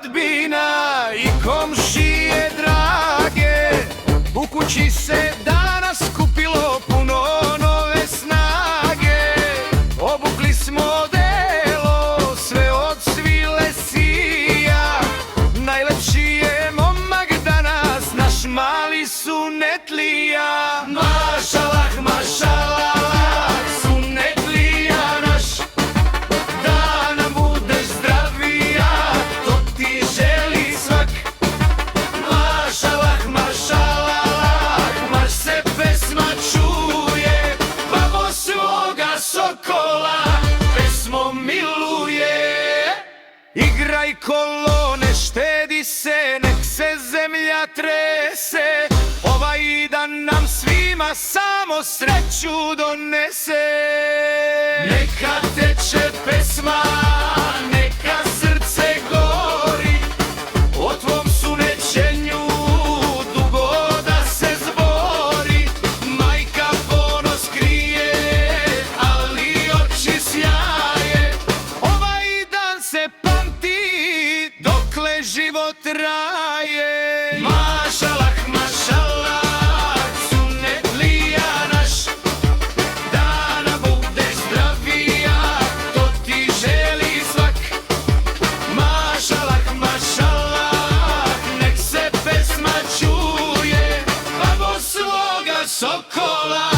rodbina i komšije drage, u kući se danas skupilo puno nove snage. Obukli smo odelo, sve od svile sija, najlepši je momak danas, naš mali Sunetlija. Mašalah, mašalah, Sunetlija naš, da nam budeš zdravija, to ti želi svak. Mašalah, mašalah, maš se pesma čuje, babo svoga sokola pesmom miluje. Igraj kolone, štedi se, nek se zemlja trese, ovaj dan nam svima samo sreću donese. Neka teče pesma, neka srce gori, o tvom sunećenju dugo da se zbori. Majka ponos krije, ali oči sjaje, ovaj dan se pamti dokle život traje. Mašalah, mašalah, Sunetlija naš, da nam budeš zdravija, to ti želi svak. Mašalah, mašalah, nek se pesma čuje, babo svoga sokola